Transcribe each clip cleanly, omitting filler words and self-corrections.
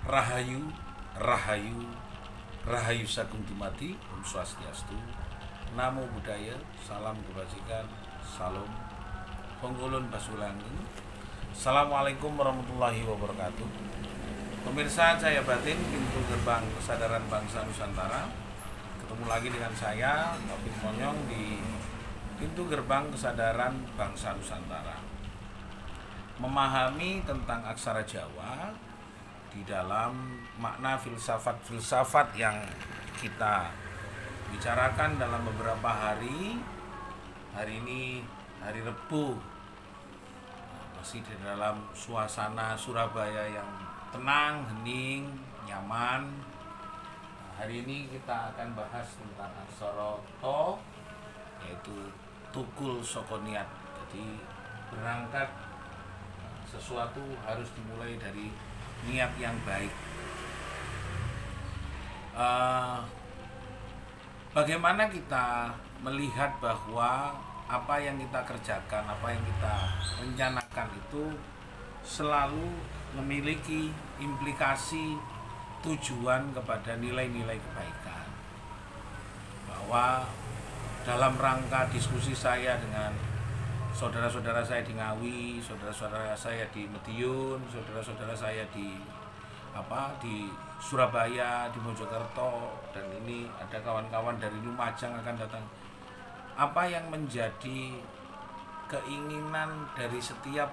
Rahayu, Rahayu, Rahayu Sagung Dumadi, Om Swastiastu, Namo Buddhaya, Salam Kebajikan, Salam, Penggulun Basulangi. Assalamualaikum warahmatullahi wabarakatuh. Pemirsa Cahaya Batin, pintu gerbang kesadaran bangsa Nusantara. Ketemu lagi dengan saya, Taufik Monyong, di pintu gerbang kesadaran bangsa Nusantara. Memahami tentang aksara Jawa di dalam makna filsafat yang kita bicarakan dalam beberapa hari. Hari ini hari Rebu, masih di dalam suasana Surabaya yang tenang, hening, nyaman. Hari ini kita akan bahas tentang aksara To, yaitu tukul saka niat. Jadi berangkat sesuatu harus dimulai dari niat yang baik. Bagaimana kita melihat bahwa apa yang kita kerjakan, apa yang kita rencanakan itu selalu memiliki implikasi tujuan kepada nilai-nilai kebaikan. Bahwa dalam rangka diskusi saya dengan saudara-saudara saya di Ngawi, saudara-saudara saya di Madiun, saudara-saudara saya di Surabaya, di Mojokerto, dan ini ada kawan-kawan dari Lumajang akan datang. Apa yang menjadi keinginan dari setiap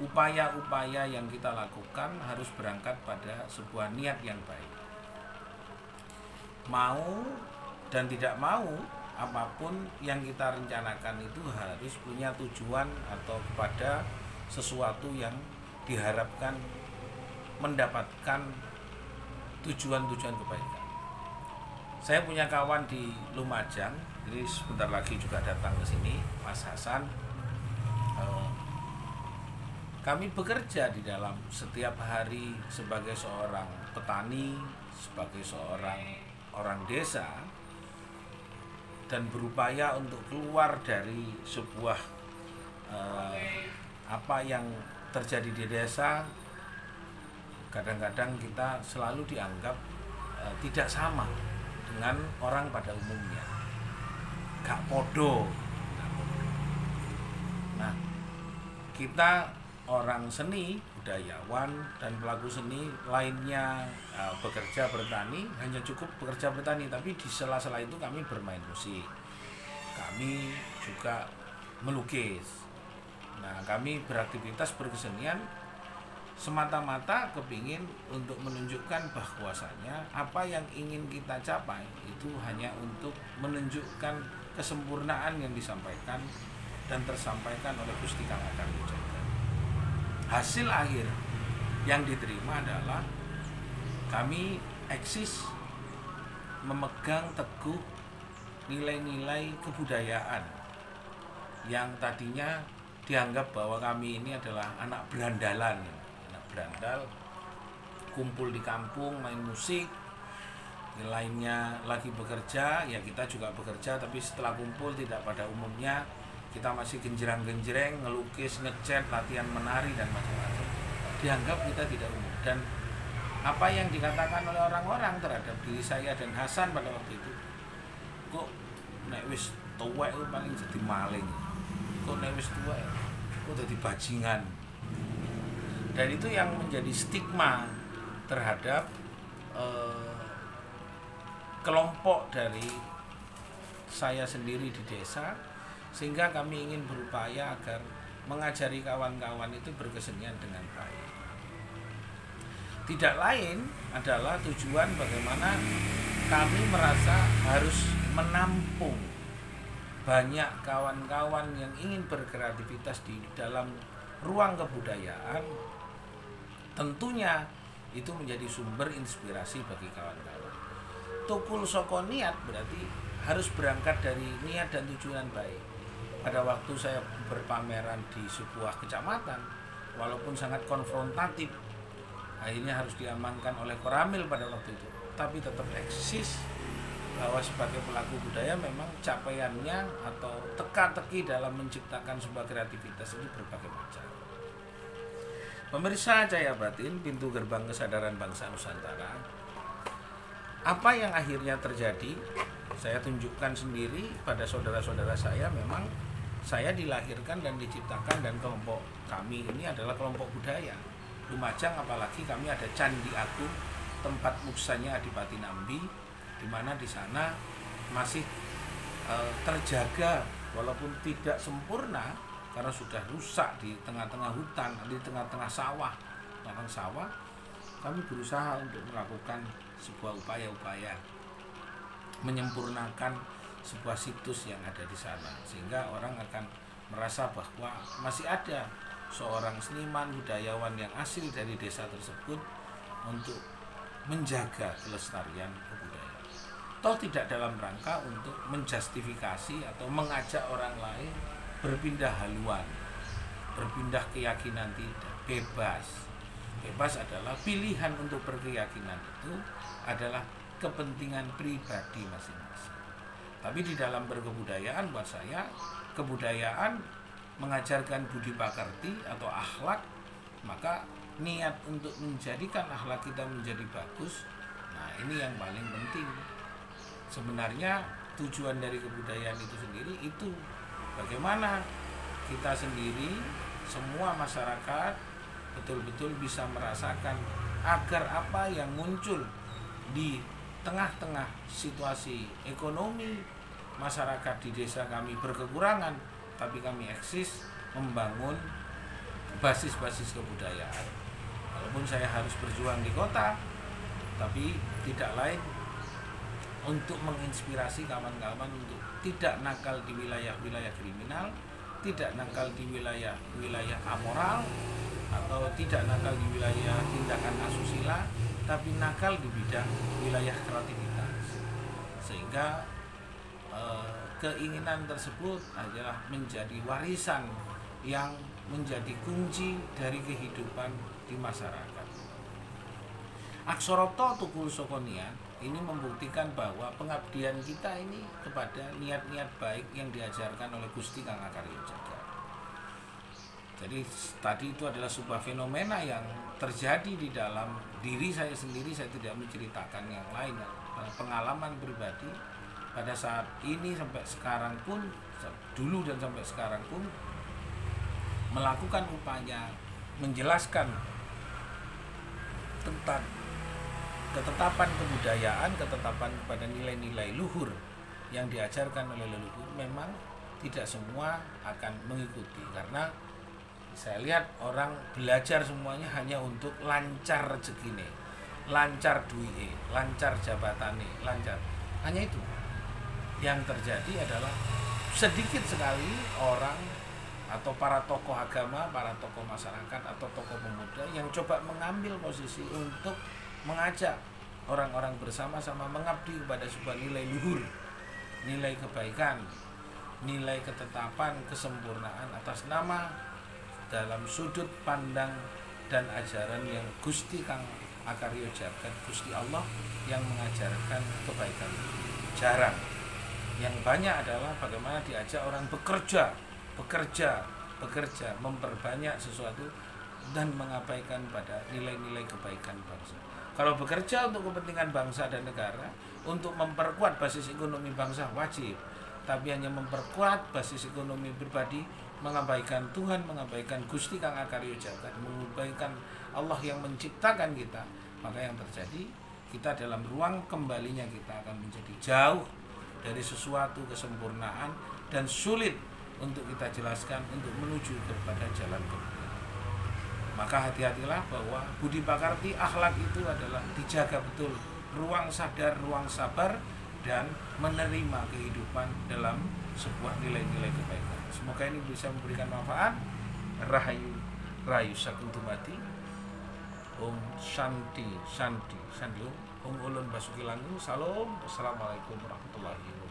upaya-upaya yang kita lakukan harus berangkat pada sebuah niat yang baik. Mau dan tidak mau, apapun yang kita rencanakan itu harus punya tujuan atau kepada sesuatu yang diharapkan mendapatkan tujuan-tujuan kebaikan. Saya punya kawan di Lumajang, jadi sebentar lagi juga datang ke sini, Mas Hasan. Kami bekerja di dalam setiap hari sebagai seorang petani, sebagai seorang orang desa, dan berupaya untuk keluar dari sebuah apa yang terjadi di desa. Kadang-kadang kita selalu dianggap tidak sama dengan orang pada umumnya, gak podo. Nah, kita orang seni, budayawan, dan pelaku seni lainnya bekerja bertani, hanya cukup bekerja bertani, tapi di sela-sela itu kami bermain musik, kami juga melukis. Nah, kami beraktivitas berkesenian semata-mata kepingin untuk menunjukkan bahwasanya apa yang ingin kita capai itu hanya untuk menunjukkan kesempurnaan yang disampaikan dan tersampaikan oleh Gusti Kang Ageng Wijayanto. Hasil akhir yang diterima adalah kami eksis memegang teguh nilai-nilai kebudayaan yang tadinya dianggap bahwa kami ini adalah anak berandalan, anak berandal, kumpul di kampung main musik, lainnya lagi bekerja, ya kita juga bekerja, tapi setelah kumpul tidak pada umumnya, kita masih genjerang-genjreng, ngelukis, ngecat, latihan menari, dan macam-macam. Dianggap kita tidak umum. Dan apa yang dikatakan oleh orang-orang terhadap diri saya dan Hasan pada waktu itu, kok nek wis tuwek itu paling jadi maling, kok nek wis tuwek kok jadi bajingan. Dan itu yang menjadi stigma terhadap kelompok dari saya sendiri di desa, sehingga kami ingin berupaya agar mengajari kawan-kawan itu berkesenian dengan baik. Tidak lain adalah tujuan bagaimana kami merasa harus menampung banyak kawan-kawan yang ingin berkreativitas di dalam ruang kebudayaan. Tentunya itu menjadi sumber inspirasi bagi kawan-kawan. Tukul saka niat berarti harus berangkat dari niat dan tujuan baik. Pada waktu saya berpameran di sebuah kecamatan, walaupun sangat konfrontatif, akhirnya harus diamankan oleh Koramil pada waktu itu, tapi tetap eksis bahwa sebagai pelaku budaya memang capaiannya atau teka-teki dalam menciptakan sebuah kreativitas ini berbagai macam. Pemirsa Cahaya Batin, pintu gerbang kesadaran bangsa Nusantara. Apa yang akhirnya terjadi? Saya tunjukkan sendiri pada saudara-saudara saya. Memang saya dilahirkan dan diciptakan, dan kelompok kami ini adalah kelompok budaya. Lumajang apalagi kami ada Candi Agung, tempat muksanya Adipati Nambi, di mana di sana masih terjaga walaupun tidak sempurna karena sudah rusak di tengah-tengah hutan, di tengah-tengah sawah. Kami berusaha untuk melakukan sebuah upaya-upaya menyempurnakan sebuah situs yang ada di sana, sehingga orang akan merasa bahwa masih ada seorang seniman budayawan yang asli dari desa tersebut untuk menjaga kelestarian kebudayaan. Toh tidak dalam rangka untuk menjustifikasi atau mengajak orang lain berpindah haluan, berpindah keyakinan, tidak. Bebas adalah pilihan untuk berkeyakinan, itu adalah kepentingan pribadi masing-masing. Tapi di dalam berkebudayaan, buat saya kebudayaan mengajarkan budi pakarti atau akhlak, maka niat untuk menjadikan akhlak kita menjadi bagus, nah ini yang paling penting. Sebenarnya tujuan dari kebudayaan itu sendiri itu bagaimana kita sendiri, semua masyarakat betul-betul bisa merasakan agar apa yang muncul di tengah-tengah situasi ekonomi masyarakat di desa kami berkekurangan, tapi kami eksis membangun basis-basis kebudayaan. Walaupun saya harus berjuang di kota, tapi tidak lain untuk menginspirasi kawan-kawan untuk tidak nakal di wilayah-wilayah kriminal, tidak nakal di wilayah-wilayah amoral, atau tidak nakal di wilayah tindakan asusila, tapi nakal di bidang wilayah kreativitas. Sehingga keinginan tersebut adalah menjadi warisan yang menjadi kunci dari kehidupan di masyarakat. Aksoroto Tukul Sokonian ini membuktikan bahwa pengabdian kita ini kepada niat-niat baik yang diajarkan oleh Gusti Kang Akarya Jagat. Jadi tadi itu adalah sebuah fenomena yang terjadi di dalam diri saya sendiri. Saya tidak menceritakan yang lain, pengalaman pribadi pada saat ini sampai sekarang pun, dulu dan sampai sekarang pun melakukan upaya menjelaskan tentang ketetapan kebudayaan, ketetapan kepada nilai-nilai luhur yang diajarkan oleh leluhur. Memang tidak semua akan mengikuti, karena saya lihat orang belajar semuanya hanya untuk lancar rezekine, lancar duit, lancar jabatane, lancar. Hanya itu. Yang terjadi adalah sedikit sekali orang atau para tokoh agama, para tokoh masyarakat atau tokoh pemuda yang coba mengambil posisi untuk mengajak orang-orang bersama-sama mengabdi kepada sebuah nilai luhur, nilai kebaikan, nilai ketetapan, kesempurnaan atas nama dalam sudut pandang dan ajaran yang Gusti Kang Akarya Jagat, Gusti Allah yang mengajarkan kebaikan. Jarang. Yang banyak adalah bagaimana diajak orang bekerja, memperbanyak sesuatu dan mengabaikan pada nilai-nilai kebaikan bangsa. Kalau bekerja untuk kepentingan bangsa dan negara, untuk memperkuat basis ekonomi bangsa wajib, tapi hanya memperkuat basis ekonomi pribadi, mengabaikan Tuhan, mengabaikan Gusti Kang Akarya Jagat, mengabaikan Allah yang menciptakan kita, maka yang terjadi kita dalam ruang kembalinya kita akan menjadi jauh dari sesuatu kesempurnaan dan sulit untuk kita jelaskan untuk menuju kepada jalan kebenaran. Maka hati-hatilah bahwa budi pakarti, akhlak itu adalah dijaga betul, ruang sadar, ruang sabar, dan menerima kehidupan dalam sebuah nilai-nilai kebaikan. Semoga ini bisa memberikan manfaat. Rahayu Sakuntumati. Om Shanti. Om Ulun Basuki Langgeng. Salam. Assalamualaikum warahmatullahi wabarakatuh.